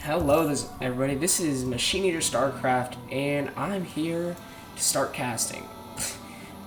Hello, everybody. This is Machine Eater StarCraft, and I'm here to start casting.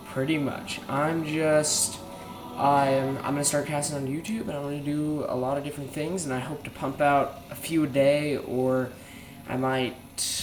Pretty much. I'm gonna start casting on YouTube, and I'm gonna do a lot of different things, and I hope to pump out a few a day, or I might,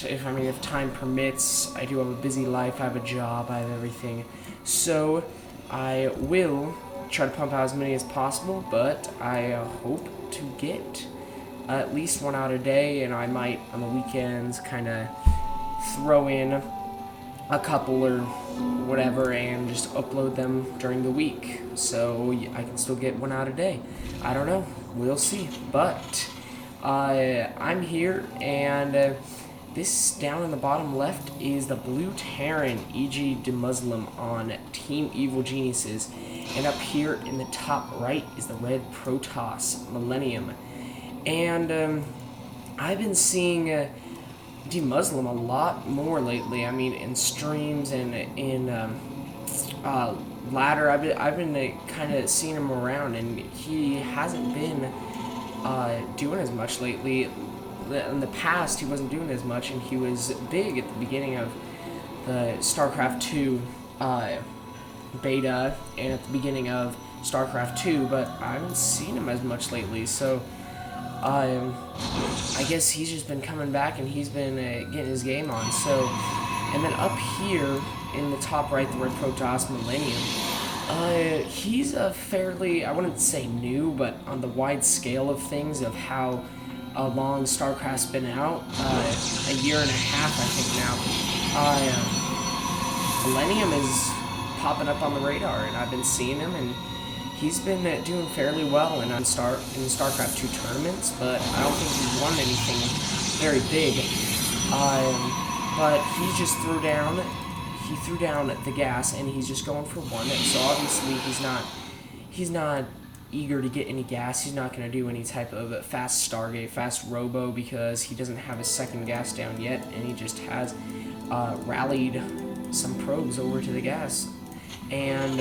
if time permits. I do have a busy life. I have a job. I have everything, so I will try to pump out as many as possible. But I hope to get at least one out a day, and I might on the weekends kind of throw in a couple or whatever and just upload them during the week so I can still get one out a day. I don't know, we'll see. But I'm here, and this down in the bottom left is the blue Terran EGDeMuslim on Team Evil Geniuses, and up here in the top right is the red Protoss Millenium. And I've been seeing DeMuslim a lot more lately. I mean, in streams and in ladder, I've been kind of seeing him around, and he hasn't been doing as much lately. In the past, he wasn't doing as much, and he was big at the beginning of the StarCraft 2 beta and at the beginning of StarCraft 2, but I haven't seen him as much lately, so I guess he's just been coming back, and he's been getting his game on. So, and then up here in the top right, the red Protoss Millenium, he's a fairly, I wouldn't say new, but on the wide scale of things of how long StarCraft's been out, a year and a half I think now, Millenium is popping up on the radar, and I've been seeing him, and he's been doing fairly well in the StarCraft 2 tournaments, but I don't think he's won anything very big. But he just threw down the gas, and he's just going for one. So obviously he's not eager to get any gas. He's not going to do any type of fast Stargate, fast Robo, because he doesn't have his second gas down yet, and he just has rallied some probes over to the gas. And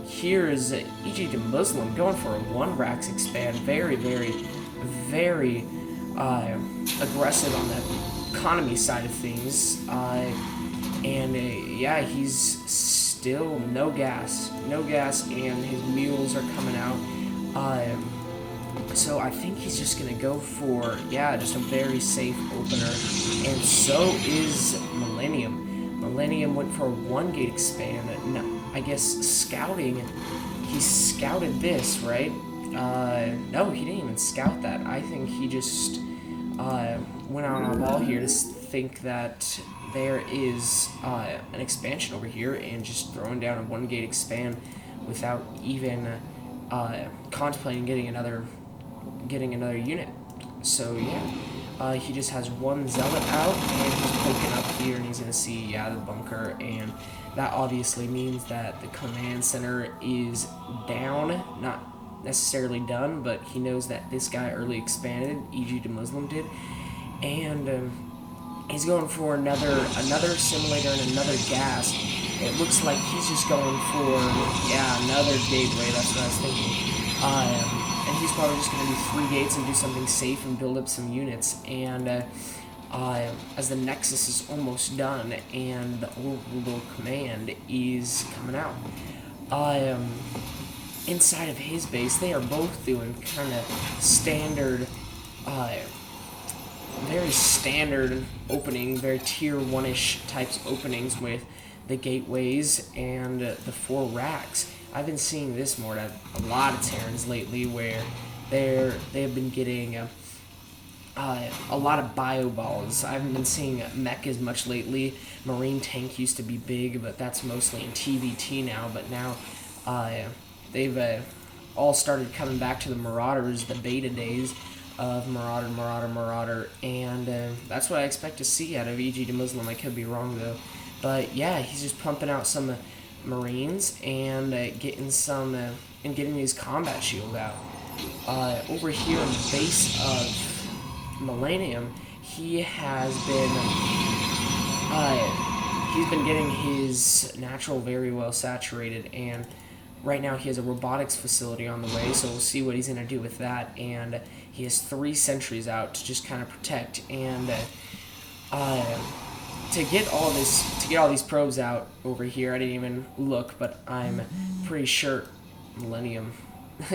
here is EGDeMuslim going for a 1 Rax expand. Very, very, very aggressive on the economy side of things. Yeah, he's still no gas, and his mules are coming out. So I think he's just going to go for, just a very safe opener. And so is Millenium. Millenium went for a 1 gate expand. No, I guess scouting, he scouted this, right? No, he didn't even scout that. I think he just went out on a ball here to think that there is an expansion over here, and just throwing down a 1 gate expand without even contemplating getting another unit. So yeah, he just has 1 zealot out, and he's poking up here, and he's gonna see the bunker, and that obviously means that the command center is down, not necessarily done, but he knows that this guy early expanded, EGDeMuslim did, and he's going for another simulator and another gas. It looks like he's just going for another gateway. That's what I was thinking. And he's probably just going to do 3 gates and do something safe and build up some units. And as the Nexus is almost done and the Orbital Command is coming out, inside of his base, they are both doing kind of standard, very standard opening, very tier 1-ish types openings with the gateways and the 4 racks. I've been seeing this more at a lot of Terrans lately, where they've been getting a lot of bio balls. I haven't been seeing mech as much lately. Marine tank used to be big, but that's mostly in TVT now. But now they've all started coming back to the Marauders, the beta days of Marauder, and that's what I expect to see out of EGDeMuslim. I could be wrong though, but yeah, he's just pumping out some Marines and getting his combat shield out. Over here on the base of Millenium, he's been getting his natural very well saturated, and right now he has a robotics facility on the way, so we'll see what he's going to do with that. And He has 3 sentries out to just kind of protect, and to get all these probes out over here, I didn't even look, but I'm pretty sure Millenium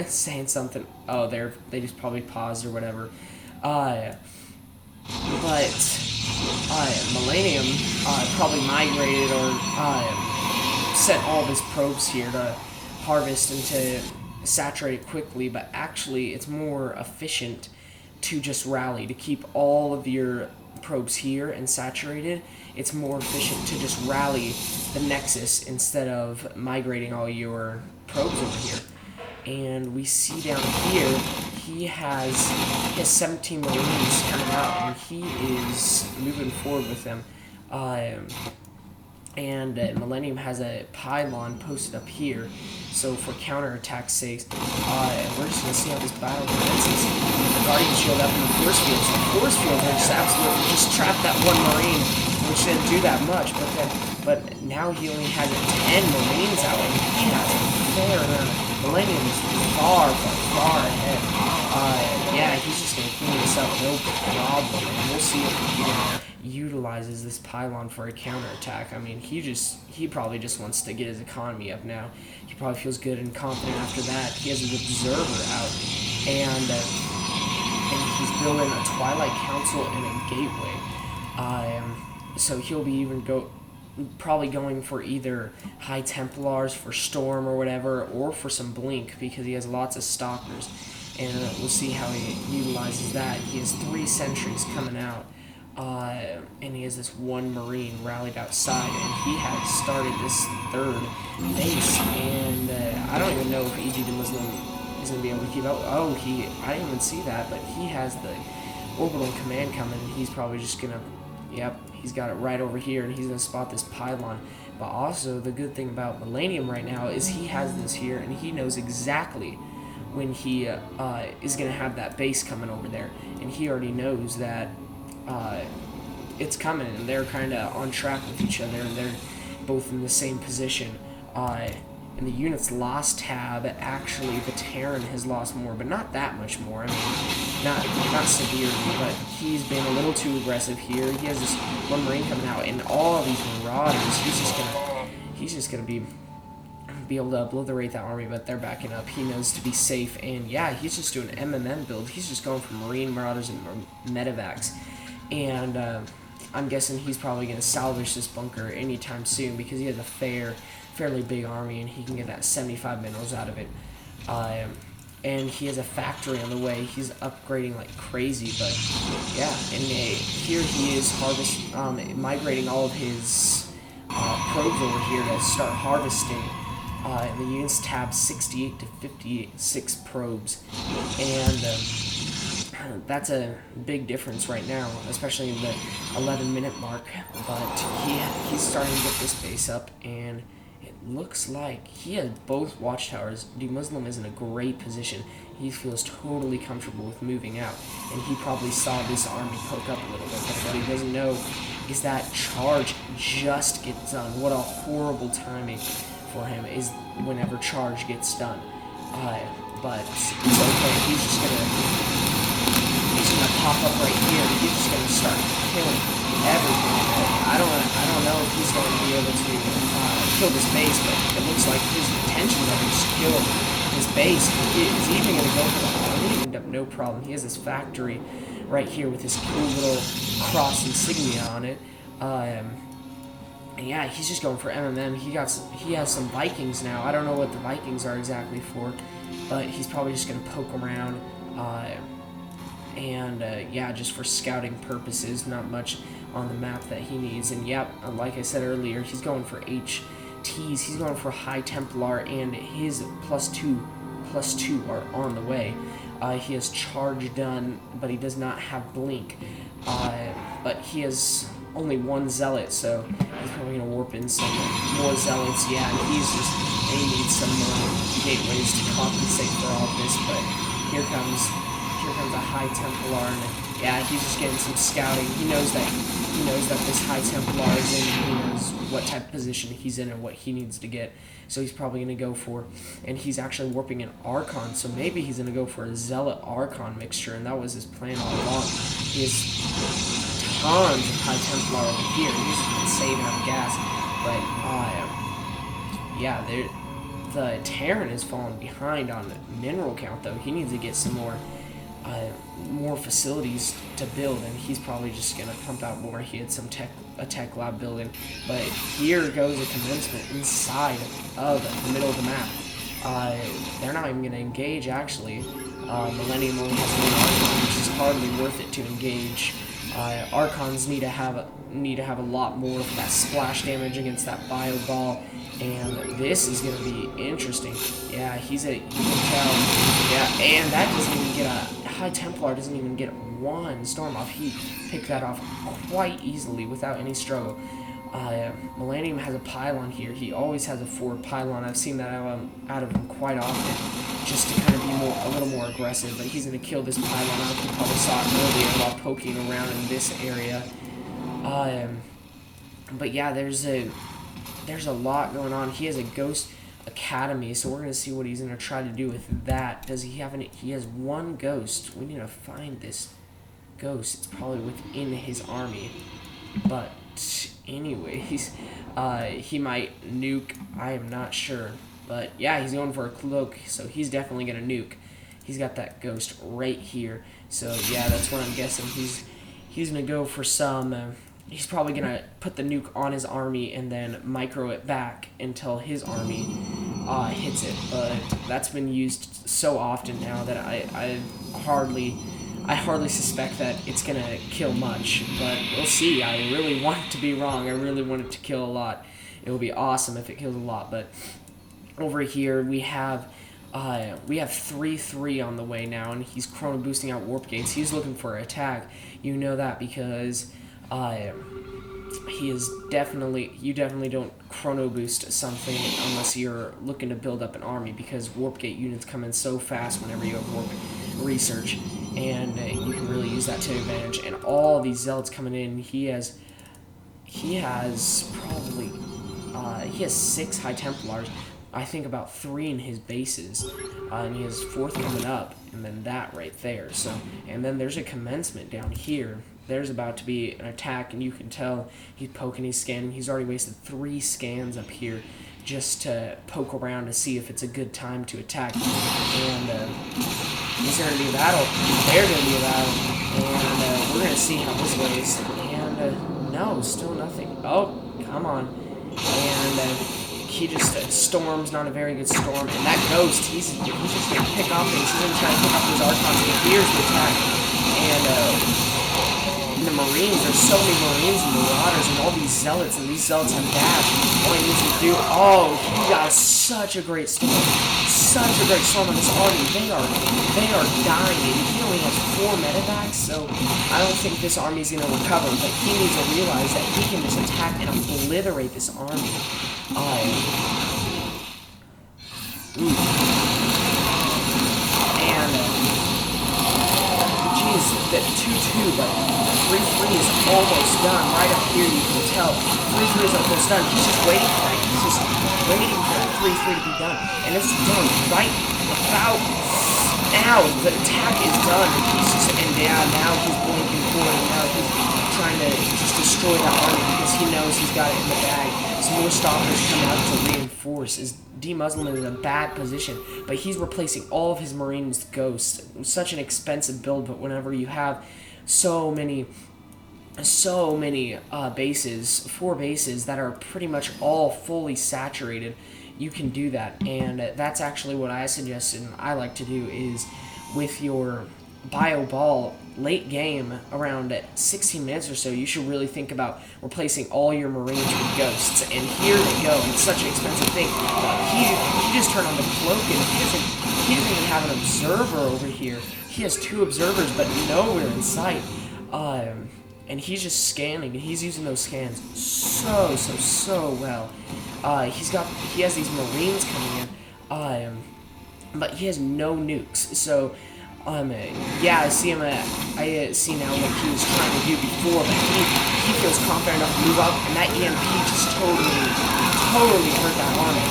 saying something. Oh, they just probably paused or whatever. But Millenium probably migrated or sent all of his probes here to harvest and to saturate it quickly, but actually it's more efficient to just rally, to keep all of your probes here and saturated. It's more efficient to just rally the Nexus instead of migrating all your probes over here. And we see down here, he has 17 Marines coming out, and he is moving forward with them. And Millenium has a pylon posted up here, so for counterattack's sake, we're just going to see how this battle commences. The Guardian shield up in the force fields. The force fields are just absolutely just trapped that one Marine, which didn't do that much, but now he only has 10 Marines out, and he has a fair amount. Millenium is far ahead. Yeah, he's just going to clean this up, no problem, and we'll see if he utilizes this pylon for a counterattack. I mean, he probably just wants to get his economy up now. He probably feels good and confident after that. He has an observer out, and he's building a Twilight Council and a gateway. So he'll be probably going for either High Templars for Storm or whatever, or for some Blink, because he has lots of Stalkers. And we'll see how he utilizes that. He has 3 sentries coming out, and he has this 1 Marine rallied outside, and he has started this 3rd base, and I don't even know if EGDeMuslim is going to be able to keep up. Oh, I didn't even see that, but he has the orbital command coming, and he's probably just going to, yep, he's got it right over here, and he's going to spot this pylon. But also, the good thing about Millenium right now is he has this here, and he knows exactly when he is going to have that base coming over there. And he already knows that it's coming, and they're kind of on track with each other, and they're both in the same position. And the units lost tab, actually, the Terran has lost more, but not that much more. I mean, not severely, but he's been a little too aggressive here. He has this 1 Marine coming out, and all of these Marauders, he's just gonna be able to obliterate that army, but they're backing up. He knows to be safe, and yeah, he's just doing an MMM build. He's just going for Marine Marauders and Medevacs, and I'm guessing he's probably going to salvage this bunker anytime soon because he has a fairly big army, and he can get that 75 minerals out of it. And he has a factory on the way. He's upgrading like crazy, but yeah, and here he is migrating all of his probes over here to start harvesting. The units tab 68 to 56 probes, and that's a big difference right now, especially in the 11-minute mark. But he's starting to get this base up, and it looks like he has both watchtowers. DeMuslim is in a great position. He feels totally comfortable with moving out, and he probably saw this army poke up a little bit, but what he doesn't know is that charge just gets done. What a horrible timing for him is whenever charge gets done. But it's okay. He's just gonna pop up right here, and he's just gonna start killing everything. I don't know if he's going to be able to kill this base, but it looks like his intentions are to just kill his base. He's even going to go for the army. End up no problem. He has this factory right here with this cool little cross insignia on it. And yeah, he's just going for MMM. He has some Vikings now. I don't know what the Vikings are exactly for, but he's probably just going to poke around. Yeah, just for scouting purposes, not much on the map that he needs. And yep, like I said earlier, he's going for HTs. He's going for High Templar, and his +2 are on the way. He has charge done, but he does not have blink. But he has only 1 zealot, so he's probably gonna warp in some more zealots. Yeah, and he needs some more gateways to compensate for all of this. But here comes a High Templar, and Yeah, he's just getting some scouting. He knows that this High Templar is in. He knows what type of position he's in and what he needs to get. So he's probably going to go for, and he's actually warping an Archon, so maybe he's going to go for a Zealot Archon mixture, and that was his plan all along. He has tons of High Templar over here. He's just been saving up gas, but yeah, the Terran is falling behind on mineral count, though. He needs to get some more facilities to build, and he's probably just gonna pump out more. He had a tech lab building, but here goes a commencement inside of the middle of the map. They're not even gonna engage, actually. Millenium only has one Archon, which is hardly worth it to engage. Archons need to have a lot more for that splash damage against that bio ball, and this is going to be interesting. Yeah, you can tell. Yeah, and that doesn't even get a High Templar doesn't even get one storm off. He picked that off quite easily without any struggle. Millenium has a pylon here. He always has a forward pylon. I've seen that out of him quite often, just to kind of be a little more aggressive. But he's going to kill this pylon out. You probably saw it earlier while poking around in this area. But yeah, there's a lot going on. He has a Ghost Academy, so we're going to see what he's going to try to do with that. Does he have any? He has one Ghost. We need to find this Ghost. It's probably within his army. But anyways, he might nuke. I am not sure. But yeah, he's going for a cloak, so he's definitely going to nuke. He's got that Ghost right here. So yeah, that's what I'm guessing. He's going to go for some... he's probably going to put the nuke on his army and then micro it back until his army hits it. But that's been used so often now that I hardly suspect that it's going to kill much. But we'll see. I really want it to be wrong. I really want it to kill a lot. It will be awesome if it kills a lot. But over here we have 3-3 on the way now, and he's chrono boosting out warp gates. He's looking for an attack. You know that because you definitely don't chrono boost something unless you're looking to build up an army, because warp gate units come in so fast whenever you have warp research, and you can really use that to advantage. And all these zealots coming in, he has 6 High Templars. I think about 3 in his bases, and he has 4th coming up, and then that right there. So, and then there's a commencement down here. There's about to be an attack, and you can tell he's poking, he's scanning. He's already wasted 3 scans up here just to poke around to see if it's a good time to attack. And is there going to be a battle? There's going to be a battle, and we're going to see how this goes. And no, still nothing. Oh, come on. And he just storms, not a very good storm, and that Ghost, he's just going to pick off things. He's going to try to pick off those Archons, and here's the attack. And the Marines, there's so many Marines and Marauders and all these Zealots, and these Zealots have dash. All he needs to do, oh, he got such a great storm. Such a great storm on this army. They are dying, and he only has 4 medevacs, so I don't think this army is going to recover, but he needs to realize that he can just attack and obliterate this army. And geez, that 2-2, but 3-3 is almost done. Right up here, you can tell 3-3 is almost done. He's just waiting for that. He's just waiting for that 3-3 to be done, and it's done right about now. The attack is done. Now he's blinking forward, and now he's trying to just destroy that army because he knows he's got it in the bag. Some more stoppers coming out to reinforce. DeMuslim is in a bad position, but he's replacing all of his Marines with Ghosts. Such an expensive build, but whenever you have so many bases, 4 bases that are pretty much all fully saturated, you can do that. And that's actually what I suggest and I like to do, is with your bio ball late game around 16 minutes or so, you should really think about replacing all your Marines with Ghosts. And here they go. It's such an expensive thing. He just turned on the cloak, and he doesn't even have an observer over here. He has 2 observers, but nowhere in sight. And he's just scanning, and he's using those scans so well. He has these Marines coming in, but he has no nukes. So Yeah, I see him. I see now what he was trying to do before, but he feels confident enough to move up, and that EMP just totally hurt that army.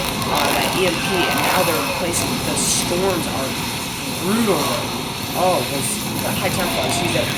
That EMP, and now they're replacing. The storms are brutal. Oh, the High Templars use that